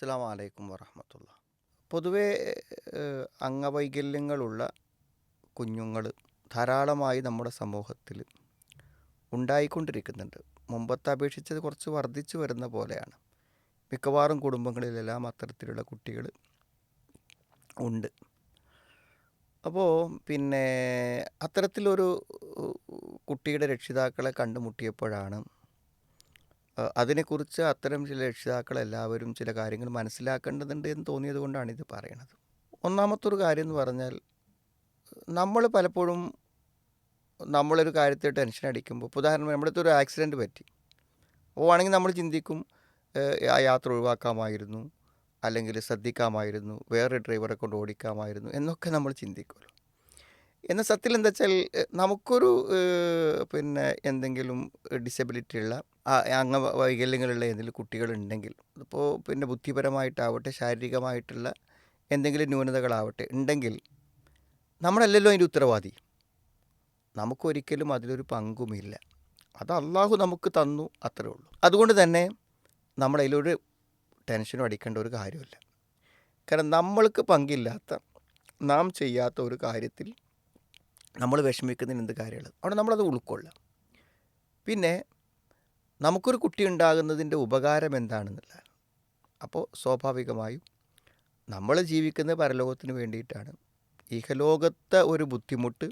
അസ്സലാമു അലൈക്കും വറഹമത്തുള്ള. പൊതുവേ അംഗവൈകല്യങ്ങളുള്ള കുഞ്ഞുങ്ങൾ ധാരാളമായി നമ്മുടെ സമൂഹത്തിൽ ഉണ്ടായിക്കൊണ്ടിരിക്കുന്നുണ്ട്. മുമ്പത്തെ അപേക്ഷിച്ചത് കുറച്ച് വർദ്ധിച്ചു വരുന്ന പോലെയാണ്. മിക്കവാറും കുടുംബങ്ങളിലെല്ലാം അത്തരത്തിലുള്ള കുട്ടികൾ ഉണ്ട്. അപ്പോൾ പിന്നെ അത്തരത്തിലൊരു ഏഹ്, കുട്ടിയുടെ രക്ഷിതാക്കളെ കണ്ടുമുട്ടിയപ്പോഴാണ് അതിനെക്കുറിച്ച് അത്തരം ചില രക്ഷിതാക്കളെല്ലാവരും ചില കാര്യങ്ങൾ മനസ്സിലാക്കേണ്ടതുണ്ട് എന്ന് തോന്നിയത് കൊണ്ടാണ് ഇത് പറയണത്. ഒന്നാമത്തൊരു കാര്യം എന്ന് പറഞ്ഞാൽ, നമ്മൾ പലപ്പോഴും നമ്മളൊരു കാര്യത്തിൽ ടെൻഷൻ അടിക്കുമ്പോൾ, ഇപ്പോൾ ഉദാഹരണം നമ്മുടെ അടുത്ത് ഒരു ആക്സിഡൻറ്റ് പറ്റി പോവുകയാണെങ്കിൽ നമ്മൾ ചിന്തിക്കും, ആ യാത്ര ഒഴിവാക്കാമായിരുന്നു, അല്ലെങ്കിൽ ശ്രദ്ധിക്കാമായിരുന്നു, വേറെ ഡ്രൈവറെ കൊണ്ട് ഓടിക്കാമായിരുന്നു എന്നൊക്കെ നമ്മൾ ചിന്തിക്കുമല്ലോ. എന്നാൽ സത്യത്തിൽ എന്താ വെച്ചാൽ, നമുക്കൊരു പിന്നെ എന്തെങ്കിലും ഡിസബിലിറ്റി ഉള്ള അംഗവൈകല്യങ്ങളുള്ള ഏതെങ്കിലും കുട്ടികളുണ്ടെങ്കിൽ, അതിപ്പോൾ പിന്നെ ബുദ്ധിപരമായിട്ടാവട്ടെ ശാരീരികമായിട്ടുള്ള എന്തെങ്കിലും ന്യൂനതകളാവട്ടെ ഉണ്ടെങ്കിൽ, നമ്മളല്ലല്ലോ അതിൻ്റെ ഉത്തരവാദി. നമുക്കൊരിക്കലും അതിലൊരു പങ്കുമില്ല. അത് അള്ളാഹു നമുക്ക് തന്നു, അത്രേ ഉള്ളൂ. അതുകൊണ്ട് തന്നെ നമ്മളതിലൊരു ടെൻഷനും അടിക്കേണ്ട ഒരു കാര്യമില്ല. കാരണം നമ്മൾക്ക് പങ്കില്ലാത്ത, നാം ചെയ്യാത്ത ഒരു കാര്യത്തിൽ നമ്മൾ വിഷമിക്കുന്നതിന് എന്ത് കാര്യമുള്ളത്? അവിടെ നമ്മളത് ഉൾക്കൊള്ളുക. പിന്നെ നമുക്കൊരു കുട്ടി ഉണ്ടാകുന്നതിൻ്റെ ഉപകാരം എന്താണെന്നുള്ളതാണ്. അപ്പോൾ സ്വാഭാവികമായും നമ്മൾ ജീവിക്കുന്നത് പരലോകത്തിന് വേണ്ടിയിട്ടാണ്. ഇഹലോകത്തെ ഒരു ബുദ്ധിമുട്ട്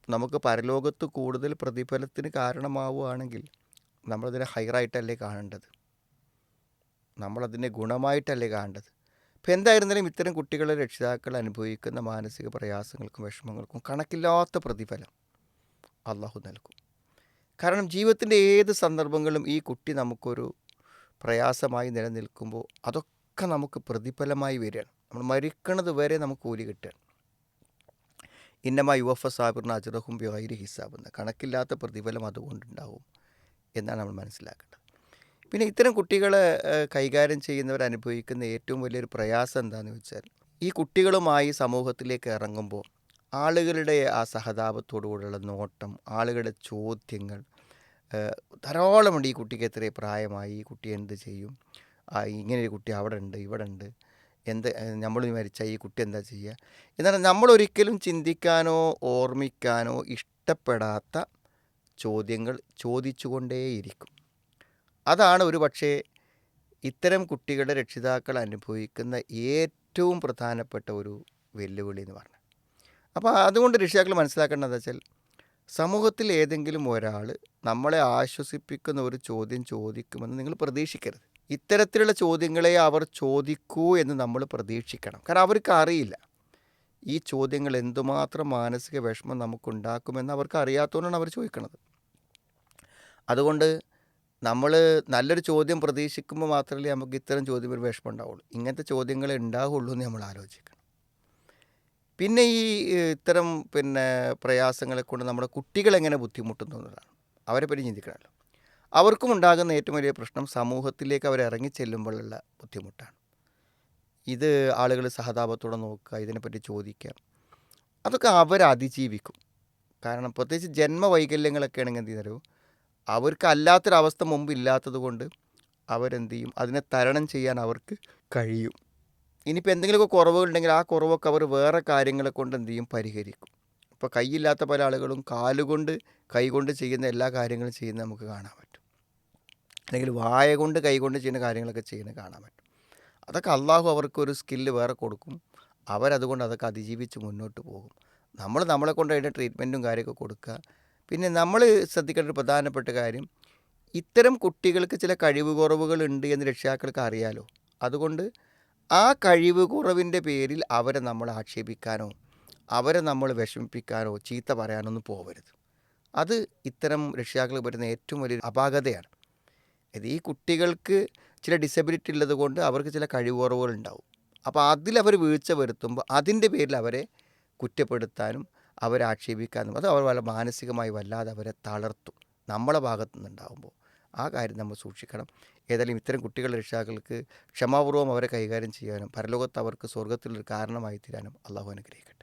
നമുക്ക് പരലോകത്ത് കൂടുതൽ പ്രതിഫലത്തിന് കാരണമാവുകയാണെങ്കിൽ നമ്മളതിനെ ഹൈറായിട്ടല്ലേ കാണേണ്ടത്, നമ്മളതിനെ ഗുണമായിട്ടല്ലേ കാണേണ്ടത്. അപ്പോൾ എന്തായിരുന്നാലും ഇത്തരം കുട്ടികളെ രക്ഷിതാക്കൾ അനുഭവിക്കുന്ന മാനസിക പ്രയാസങ്ങൾക്കും വിഷമങ്ങൾക്കും കണക്കില്ലാത്ത പ്രതിഫലം അള്ളാഹു നൽകും. കാരണം ജീവിതത്തിൻ്റെ ഏത് സന്ദർഭങ്ങളിലും ഈ കുട്ടി നമുക്കൊരു പ്രയാസമായി നിലനിൽക്കുമ്പോൾ അതൊക്കെ നമുക്ക് പ്രതിഫലമായി വരികയാണ്. നമ്മൾ മരിക്കണത് വരെ നമുക്ക് കൂലി കിട്ടുകയാണ്. ഇന്നമ യുവഫ സാബിറിന് അജ്റഹും ബിഗൈരി ഹിസാബ് എന്ന കണക്കില്ലാത്ത പ്രതിഫലം അതുകൊണ്ടുണ്ടാവും എന്നാണ് നമ്മൾ മനസ്സിലാക്കേണ്ടത്. പിന്നെ ഇത്തരം കുട്ടികളെ കൈകാര്യം ചെയ്യുന്നവർ അനുഭവിക്കുന്ന ഏറ്റവും വലിയൊരു പ്രയാസം എന്താണെന്ന് വെച്ചാൽ, ഈ കുട്ടികളുമായി സമൂഹത്തിലേക്ക് ഇറങ്ങുമ്പോൾ ആളുകളുടെ ആ സഹതാപത്തോടുകൂടിയുള്ള നോട്ടം, ആളുകളുടെ ചോദ്യങ്ങൾ ധാരാളമുണ്ട്. ഈ കുട്ടിക്ക് എത്ര പ്രായമായി, ഈ കുട്ടി എന്ത് ചെയ്യും, ഇങ്ങനെയൊരു കുട്ടി അവിടെ ഉണ്ട്, ഇവിടെ ഉണ്ട്, എന്ത് നമ്മൾ മരിച്ചാൽ ഈ കുട്ടി എന്താ ചെയ്യുക എന്നാൽ നമ്മളൊരിക്കലും ചിന്തിക്കാനോ ഓർമ്മിക്കാനോ ഇഷ്ടപ്പെടാത്ത ചോദ്യങ്ങൾ ചോദിച്ചുകൊണ്ടേയിരിക്കും. അതാണ് ഒരു പക്ഷേ ഇത്തരം കുട്ടികളുടെ രക്ഷിതാക്കൾ അനുഭവിക്കുന്ന ഏറ്റവും പ്രധാനപ്പെട്ട ഒരു വെല്ലുവിളി എന്ന് പറഞ്ഞാൽ. അപ്പോൾ അതുകൊണ്ട് രക്ഷിതാക്കൾ മനസ്സിലാക്കേണ്ടത് എന്താ വെച്ചാൽ, സമൂഹത്തിൽ ഏതെങ്കിലും ഒരാൾ നമ്മളെ ആശ്വസിപ്പിക്കുന്ന ഒരു ചോദ്യം ചോദിക്കുമെന്ന് നിങ്ങൾ പ്രതീക്ഷിക്കരുത്. ഇത്തരത്തിലുള്ള ചോദ്യങ്ങളെ അവർ ചോദിക്കൂ എന്ന് നമ്മൾ പ്രതീക്ഷിക്കണം. കാരണം അവർക്ക് അറിയില്ല ഈ ചോദ്യങ്ങൾ എന്തുമാത്രം മാനസിക വിഷമം നമുക്കുണ്ടാക്കുമെന്ന് അവർക്ക് അറിയാത്തതുകൊണ്ടാണ് അവർ ചോദിക്കുന്നത്. അതുകൊണ്ട് നമ്മൾ നല്ലൊരു ചോദ്യം പ്രതീക്ഷിക്കുമ്പോൾ മാത്രമല്ലേ നമുക്ക് ഇത്തരം ചോദ്യം ഒരു വിഷമം ഉണ്ടാവുള്ളൂ. ഇങ്ങനത്തെ ചോദ്യങ്ങളെ ഉണ്ടാവുള്ളൂ എന്ന് നമ്മൾ ആലോചിക്കണം. പിന്നെ ഈ ഇത്തരം പിന്നെ പ്രയാസങ്ങളെ കൊണ്ട് നമ്മുടെ കുട്ടികളെങ്ങനെ ബുദ്ധിമുട്ടുന്നു എന്നതാണ്. അവരെ പറ്റി ചിന്തിക്കണമല്ലോ. അവർക്കും ഉണ്ടാകുന്ന ഏറ്റവും വലിയ പ്രശ്നം സമൂഹത്തിലേക്ക് അവർ ഇറങ്ങി ചെല്ലുമ്പോഴുള്ള ബുദ്ധിമുട്ടാണ്. ഇത് ആളുകൾ സഹതാപത്തോടെ നോക്കുക, ഇതിനെപ്പറ്റി ചോദിക്കുക, അതൊക്കെ അവർ അതിജീവിക്കും. കാരണം പ്രത്യേകിച്ച് ജന്മവൈകല്യങ്ങളൊക്കെ ആണെങ്കിൽ എന്ത് ചെയ്യുന്നറിയോ, അവർക്ക് അല്ലാത്തൊരവസ്ഥ മുമ്പ് ഇല്ലാത്തത് കൊണ്ട് അവരെന്ത് ചെയ്യും, അതിനെ തരണം ചെയ്യാൻ അവർക്ക് കഴിയും. ഇനിയിപ്പോൾ എന്തെങ്കിലുമൊക്കെ കുറവുകളുണ്ടെങ്കിൽ ആ കുറവൊക്കെ അവർ വേറെ കാര്യങ്ങളെ കൊണ്ട് എന്ത് ചെയ്യും, പരിഹരിക്കും. ഇപ്പോൾ കൈയില്ലാത്ത പല ആളുകളും കാലുകൊണ്ട് കൈകൊണ്ട് ചെയ്യുന്ന എല്ലാ കാര്യങ്ങളും ചെയ്യുന്നത് നമുക്ക് കാണാൻ പറ്റും. അല്ലെങ്കിൽ വായ കൊണ്ട് കൈകൊണ്ട് ചെയ്യുന്ന കാര്യങ്ങളൊക്കെ ചെയ്യുന്നത് കാണാൻ പറ്റും. അതൊക്കെ അള്ളാഹു അവർക്കൊരു സ്കില്ല് വേറെ കൊടുക്കും. അവരതുകൊണ്ട് അതൊക്കെ അതിജീവിച്ച് മുന്നോട്ട് പോകും. നമ്മളെ കൊണ്ട് അതിൻ്റെ ട്രീറ്റ്മെൻറ്റും കാര്യമൊക്കെ കൊടുക്കുക. പിന്നെ നമ്മൾ ശ്രദ്ധിക്കേണ്ട ഒരു പ്രധാനപ്പെട്ട കാര്യം, ഇത്തരം കുട്ടികൾക്ക് ചില കഴിവ് കുറവുകളുണ്ട് എന്ന് രക്ഷിതാക്കൾക്ക് അറിയാലോ. അതുകൊണ്ട് ആ കഴിവ് കുറവിൻ്റെ പേരിൽ അവരെ നമ്മൾ ആക്ഷേപിക്കാനോ അവരെ നമ്മൾ വിഷമിപ്പിക്കാനോ ചീത്ത പറയാനൊന്നും പോകരുത്. അത് ഇത്തരം രക്ഷിതാക്കൾക്ക് പറ്റുന്ന ഏറ്റവും വലിയൊരു അപാകതയാണ്. ഈ കുട്ടികൾക്ക് ചില ഡിസബിലിറ്റി ഉള്ളത് കൊണ്ട് അവർക്ക് ചില കഴിവ് കുറവുകളുണ്ടാവും. അപ്പോൾ അതിലവർ വീഴ്ച വരുത്തുമ്പോൾ അതിൻ്റെ പേരിൽ അവരെ കുറ്റപ്പെടുത്താനും അവരെ ആക്ഷേപിക്കാനും അത് അവർ മാനസികമായി വല്ലാതെ അവരെ തളർത്തും. നമ്മളെ ഭാഗത്തു നിന്നുണ്ടാകുമ്പോൾ ആ കാര്യം നമ്മൾ സൂക്ഷിക്കണം. ഏതായാലും ഇത്തരം കുട്ടികളുടെ രക്ഷിതാക്കൾക്ക് ക്ഷമാപൂർവ്വം അവരെ കൈകാര്യം ചെയ്യാനും പരലോകത്ത് അവർക്ക് സ്വർഗത്തിലൊരു കാരണമായി തീരാനും അള്ളാഹു അനുഗ്രഹിക്കട്ടെ.